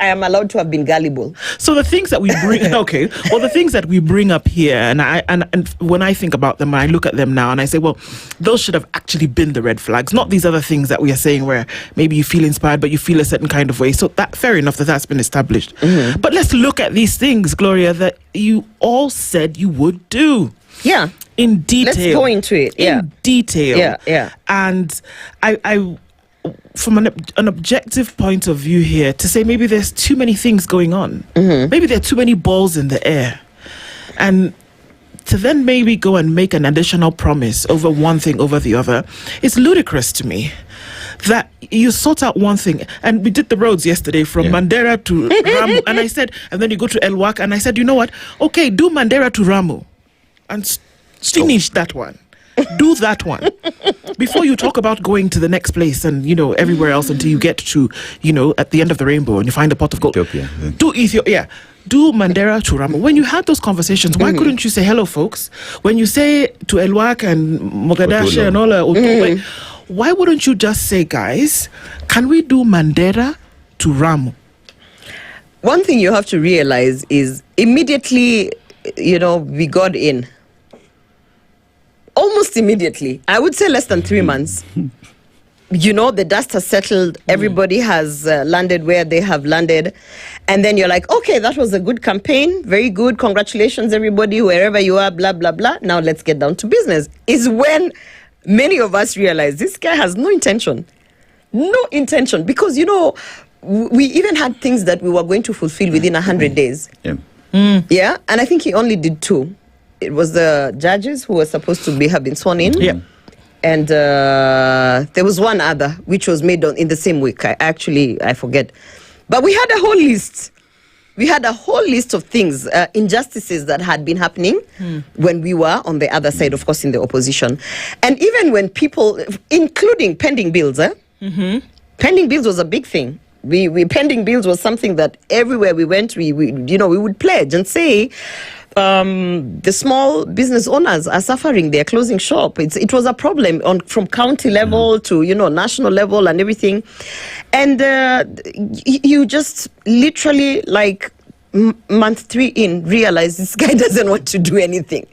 I am allowed to have been gullible. So the things that we bring, the things that we bring up here, and when I think about them, I look at them now and I say, well, those should have actually been the red flags, not these other things that we are saying where maybe you feel inspired, but you feel a certain kind of way. So that, fair enough, that's been established. Mm-hmm. But let's look at these things, Gloria, that you all said you would do. Yeah. In detail. Let's go into it. Yeah. In detail. Yeah. And I from an objective point of view here, to say maybe there's too many things going on. Mm-hmm. Maybe there are too many balls in the air. And to then maybe go and make an additional promise over one thing over the other is ludicrous to me. That you sort out one thing, and we did the roads yesterday from Mandera to Ramu, and I said, and then you go to Elwak, and I said, you know what? Okay, do Mandera to Ramu, and finish that one. Do that one before you talk about going to the next place and everywhere else until you get to at the end of the rainbow and you find a pot of gold. Ethiopia. Do Ethiopia. Do Mandera to Ramu. When you had those conversations, why couldn't you say hello, folks? When you say to Elwak and Mogadashu and all why wouldn't you just say, guys, can we do Mandera to Ramu? One thing you have to realize is immediately, we got in. Almost immediately. I would say less than 3 months. The dust has settled. Everybody has landed where they have landed. And then you're like, okay, that was a good campaign. Very good. Congratulations, everybody, wherever you are, blah, blah, blah. Now let's get down to business. Is when many of us realize this guy has no intention. No intention. Because, we even had things that we were going to fulfill within 100 days. Yeah. Yeah. And I think he only did 2. It was the judges who were supposed to have been sworn in. Yeah. And there was one other, which was made in the same week. I forget. But we had a whole list. We had a whole list of things, injustices that had been happening when we were on the other side, of course, in the opposition. And even when people, including pending bills, pending bills was a big thing. We pending bills was something that everywhere we went, we would pledge and say, the small business owners are suffering. They are closing shop. It was a problem from county level to national level and everything. And you just literally month 3 in realize this guy doesn't want to do anything.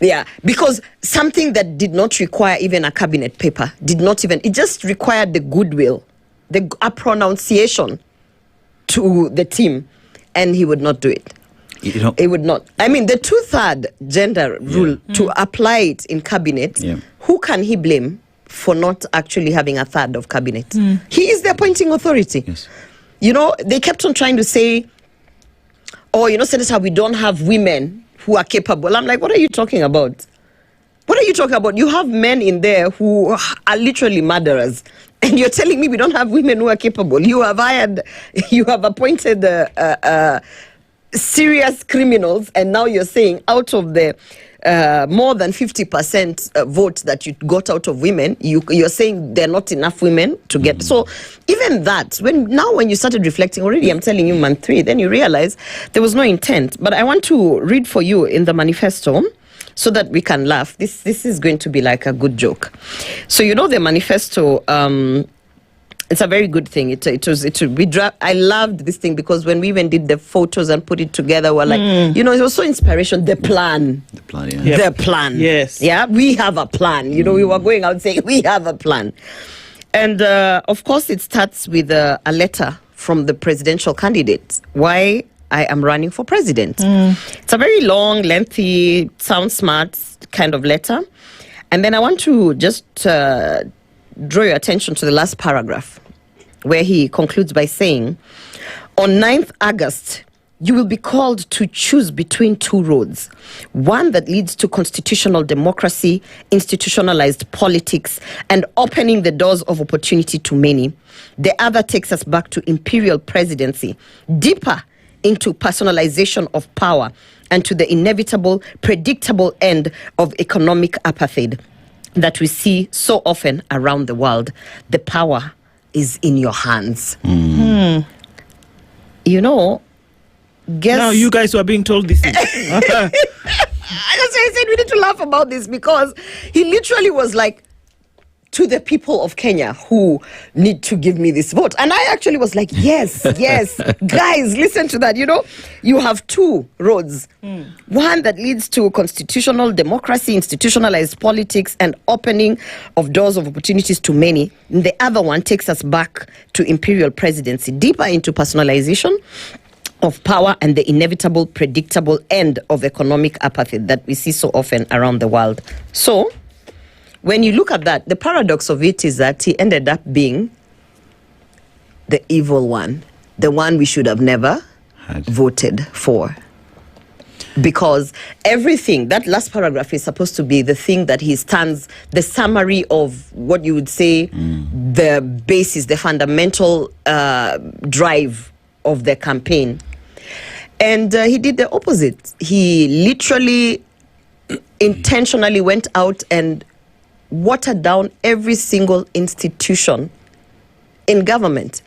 Yeah, because something that did not require even a cabinet paper it just required the goodwill, a pronunciation to the team, and he would not do it. It would not. I mean, the 2/3 gender rule, to apply it in cabinet, who can he blame for not actually having a third of cabinet? He is the appointing authority. Yes. They kept on trying to say, Senator, we don't have women who are capable. I'm like, what are you talking about? What are you talking about? You have men in there who are literally murderers. And you're telling me we don't have women who are capable. You have appointed serious criminals, and now you're saying out of the more than 50% vote that you got out of women, you're saying there are not enough women to get. So even that, when you started reflecting already, I'm telling you, month 3, then you realize there was no intent. But I want to read for you in the manifesto so that we can laugh. This is going to be like a good joke. So the manifesto. It's a very good thing. I loved this thing because when we even did the photos and put it together, we're like, it was so inspiration. The plan. The plan, yeah. Yep. The plan. Yes. Yeah, we have a plan. We were going out saying, we have a plan. And of course, it starts with a letter from the presidential candidate. Why I am running for president. It's a very long, lengthy, sound smart kind of letter. And then I want to just draw your attention to the last paragraph, where he concludes by saying, on 9th August, you will be called to choose between 2 roads. One that leads to constitutional democracy, institutionalized politics, and opening the doors of opportunity to many. The other takes us back to imperial presidency, deeper into personalization of power, and to the inevitable, predictable end of economic apartheid that we see so often around the world. The power is in your hands. Guess... Now you guys who are being told this. That's why I said we need to laugh about this, because he literally was like, to the people of Kenya who need to give me this vote. And I actually was like, yes, yes, guys, listen to that. You know, you have two roads. One that leads to constitutional democracy, institutionalized politics, and opening of doors of opportunities to many. And the other one takes us back to imperial presidency, deeper into personalization of power and the inevitable, predictable end of economic apathy that we see so often around the world. So, when you look at that, the paradox of it is that he ended up being the evil one, the one we should have never voted for. Because everything, that last paragraph is supposed to be the thing that he stands, the summary of what you would say, the basis, the fundamental drive of the campaign. And he did the opposite. He literally, intentionally went out and watered down every single institution in government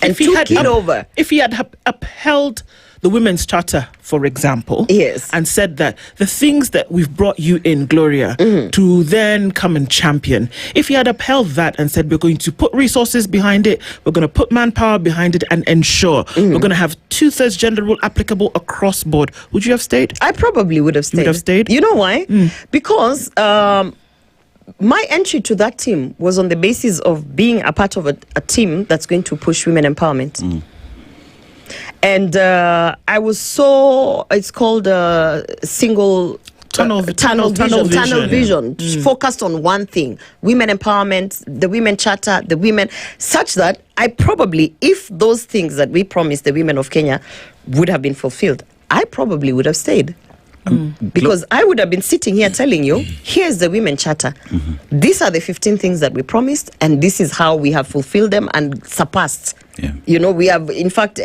and took it over. If he had upheld the Women's Charter, for example, yes, and said that the things that we've brought you in, Gloria, to then come and champion, if he had upheld that and said we're going to put resources behind it, we're going to put manpower behind it and ensure we're going to have 2/3 gender rule applicable across board, would you have stayed? I probably would have stayed. You would have stayed? You know why? Because my entry to that team was on the basis of being a part of a team that's going to push women empowerment. And I was so, it's called single tunnel vision, focused on one thing, women empowerment, the women charter, the women, such that I probably, if those things that we promised the women of Kenya would have been fulfilled, I probably would have stayed. Because I would have been sitting here telling you, here's the women charter. These are the 15 things that we promised, and this is how we have fulfilled them and surpassed. You know, we have, in fact,